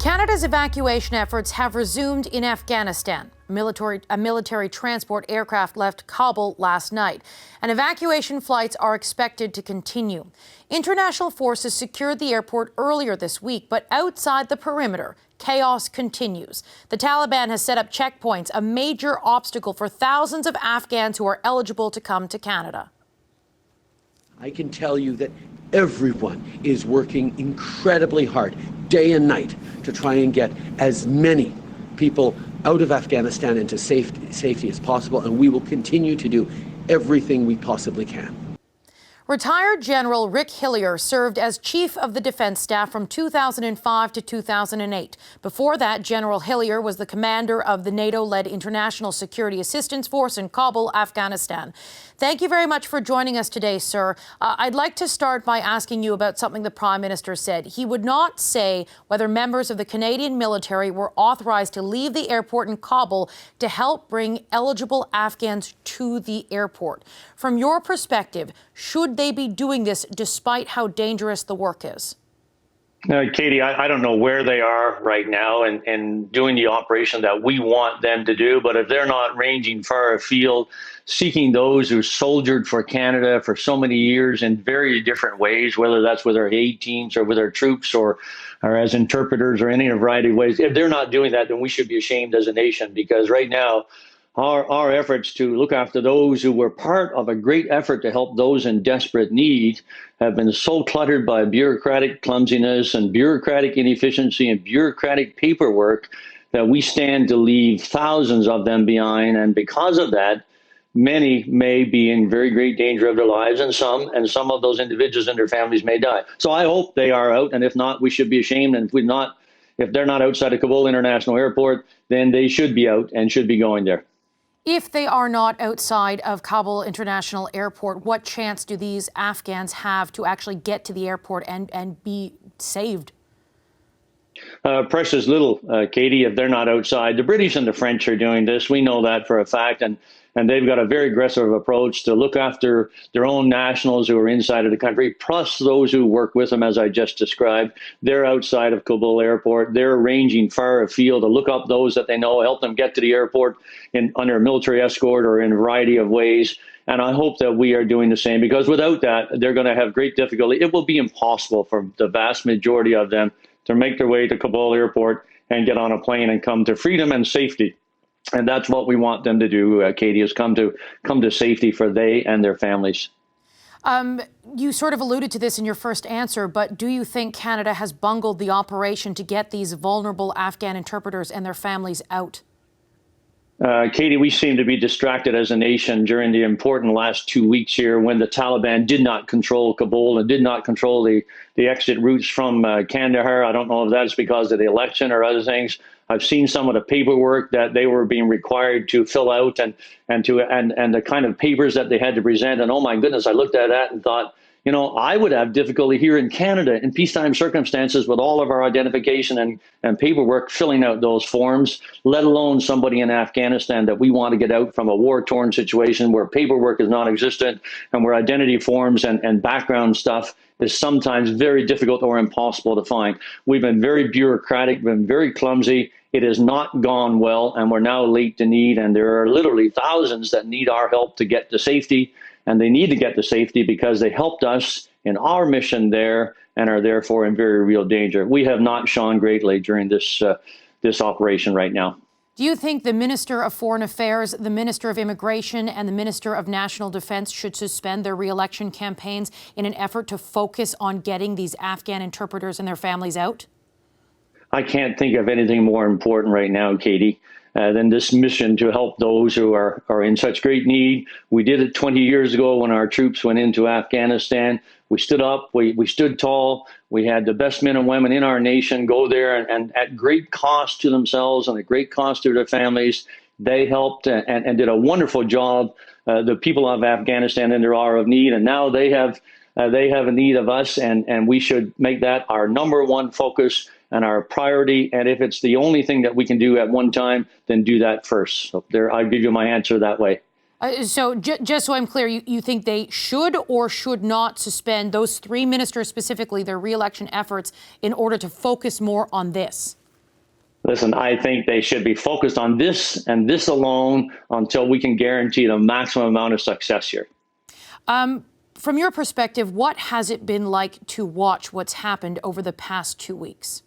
Canada's evacuation efforts have resumed in Afghanistan. A military transport aircraft left Kabul last night, and evacuation flights are expected to continue. International forces secured the airport earlier this week, but outside the perimeter, chaos continues. The Taliban has set up checkpoints, a major obstacle for thousands of Afghans who are eligible to come to Canada. I can tell you that everyone is working incredibly hard, day and night, to try and get as many people out of Afghanistan into safety as possible, and we will continue to do everything we possibly can. Retired General Rick Hillier served as Chief of the Defense Staff from 2005 to 2008. Before that, General Hillier was the commander of the NATO-led International Security Assistance Force in Kabul, Afghanistan. Thank you very much for joining us today, sir. I'd like to start by asking you about something the Prime Minister said. He would not say whether members of the Canadian military were authorized to leave the airport in Kabul to help bring eligible Afghans to the airport. From your perspective, should they be doing this despite how dangerous the work is? Katie, I don't know where they are right now and doing the operation that we want them to do, but if they're not ranging far afield, seeking those who soldiered for Canada for so many years in very different ways, whether that's with our aid teams or with our troops or as interpreters or any variety of ways, if they're not doing that, then we should be ashamed as a nation, because right now, our efforts to look after those who were part of a great effort to help those in desperate need have been so cluttered by bureaucratic clumsiness and bureaucratic inefficiency and bureaucratic paperwork that we stand to leave thousands of them behind. And because of that, many may be in very great danger of their lives, and some of those individuals and their families may die. So I hope they are out, and if not, we should be ashamed. And if they're not outside of Kabul International Airport, then they should be out and should be going there. If they are not outside of Kabul International Airport, what chance do these Afghans have to actually get to the airport and be saved? Precious little, Katie, if they're not outside. The British and the French are doing this. We know that for a fact. And they've got a very aggressive approach to look after their own nationals who are inside of the country, plus those who work with them, as I just described. They're outside of Kabul Airport. They're ranging far afield to look up those that they know, help them get to the airport under military escort or in a variety of ways. And I hope that we are doing the same, because without that, they're going to have great difficulty. It will be impossible for the vast majority of them to make their way to Kabul Airport and get on a plane and come to freedom and safety. And that's what we want them to do, Katie, is come to safety for they and their families. You sort of alluded to this in your first answer, but do you think Canada has bungled the operation to get these vulnerable Afghan interpreters and their families out? Katie, we seem to be distracted as a nation during the important last 2 weeks here, when the Taliban did not control Kabul and did not control the exit routes from Kandahar. I don't know if that's because of the election or other things. I've seen some of the paperwork that they were being required to fill out and the kind of papers that they had to present. And oh my goodness, I looked at that and thought, you know, I would have difficulty here in Canada in peacetime circumstances with all of our identification and paperwork filling out those forms, let alone somebody in Afghanistan that we want to get out from a war-torn situation where paperwork is non-existent and where identity forms and background stuff is sometimes very difficult or impossible to find. We've been very bureaucratic, been very clumsy. It has not gone well, and we're now late to need, and there are literally thousands that need our help to get to safety. And they need to get to safety because they helped us in our mission there and are therefore in very real danger. We have not shone greatly during this operation right now. Do you think the Minister of Foreign Affairs, the Minister of Immigration, and the Minister of National Defense should suspend their re-election campaigns in an effort to focus on getting these Afghan interpreters and their families out? I can't think of anything more important right now, Katie, than this mission to help those who are in such great need. We did it 20 years ago when our troops went into Afghanistan. We stood up, we stood tall. We had the best men and women in our nation go there and at great cost to themselves and at great cost to their families. They helped and did a wonderful job. The people of Afghanistan in their hour of need, and now they have a need of us, and we should make that our number one focus and our priority. And if it's the only thing that we can do at one time, then do that first. So there, I'll give you my answer that way. So just so I'm clear, you think they should or should not suspend, those three ministers specifically, their re-election efforts in order to focus more on this? Listen, I think they should be focused on this and this alone until we can guarantee the maximum amount of success here. From your perspective, what has it been like to watch what's happened over the past 2 weeks?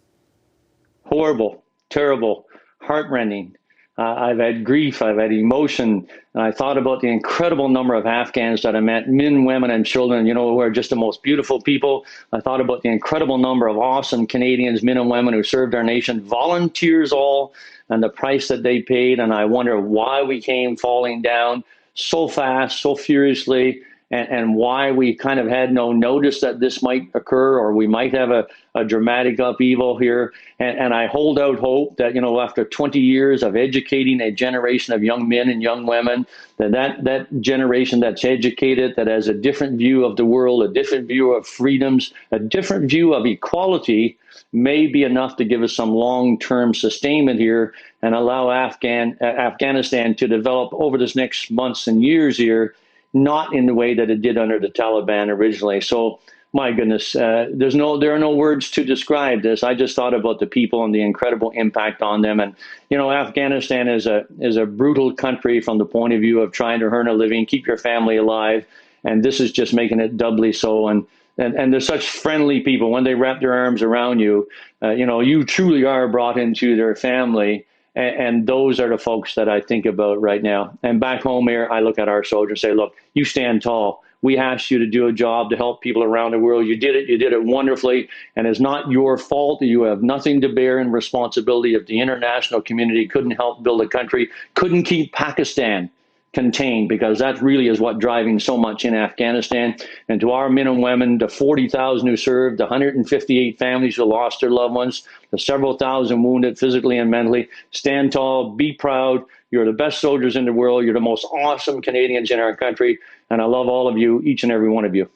Horrible, terrible, heartrending. I've had grief, I've had emotion, and I thought about the incredible number of Afghans that I met, men, women, and children, you know, who are just the most beautiful people. I thought about the incredible number of awesome Canadians, men and women who served our nation, volunteers all, and the price that they paid. And I wonder why we came falling down so fast, so furiously, and why we kind of had no notice that this might occur, or we might have a dramatic upheaval here. And I hold out hope that, you know, after 20 years of educating a generation of young men and young women, that generation that's educated, that has a different view of the world, a different view of freedoms, a different view of equality, may be enough to give us some long-term sustainment here and allow Afghanistan to develop over this next months and years here, not in the way that it did under the Taliban originally. So, my goodness, there are no words to describe this. I just thought about the people and the incredible impact on them. And, you know, Afghanistan is a brutal country from the point of view of trying to earn a living, keep your family alive. And this is just making it doubly so. And they're such friendly people. When they wrap their arms around you, you know, you truly are brought into their family. And those are the folks that I think about right now. And back home here, I look at our soldiers and say, look, you stand tall. We asked you to do a job to help people around the world. You did it. You did it wonderfully. And it's not your fault. You have nothing to bear in responsibility if the international community couldn't help build a country, couldn't keep Pakistan contained, because that really is what driving so much in Afghanistan. And to our men and women, the 40,000 who served, the 158 families who lost their loved ones, the several thousand wounded physically and mentally, stand tall, be proud. You're the best soldiers in the world. You're the most awesome Canadians in our country. And I love all of you, each and every one of you.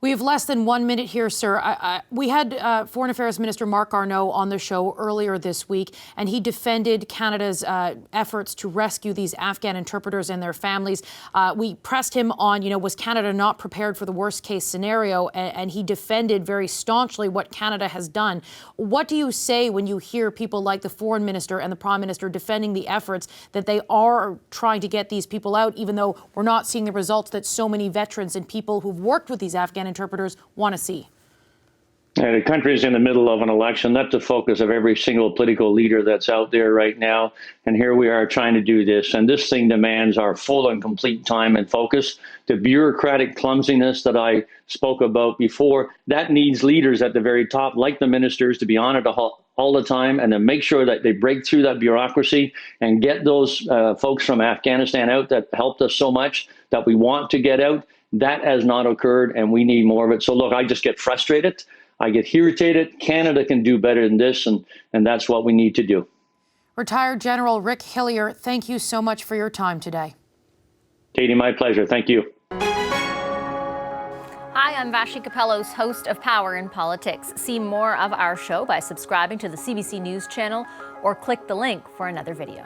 We have less than 1 minute here, sir. We had Foreign Affairs Minister Mark Garneau on the show earlier this week, and he defended Canada's efforts to rescue these Afghan interpreters and their families. We pressed him on, you know, was Canada not prepared for the worst case scenario? And he defended very staunchly what Canada has done. What do you say when you hear people like the Foreign Minister and the Prime Minister defending the efforts that they are trying to get these people out, even though we're not seeing the results that so many veterans and people who've worked with these Afghan interpreters want to see? The country is in the middle of an election. That's the focus of every single political leader that's out there right now. And here we are trying to do this. And this thing demands our full and complete time and focus. The bureaucratic clumsiness that I spoke about before, that needs leaders at the very top, like the ministers, to be on it all the time and to make sure that they break through that bureaucracy and get those folks from Afghanistan out that helped us so much, that we want to get out. That has not occurred, and we need more of it. So, look, I just get frustrated. I get irritated. Canada can do better than this, and that's what we need to do. Retired General Rick Hillier, thank you so much for your time today. Katie, my pleasure. Thank you. Hi, I'm Vashi Capellos, host of Power in Politics. See more of our show by subscribing to the CBC News channel or click the link for another video.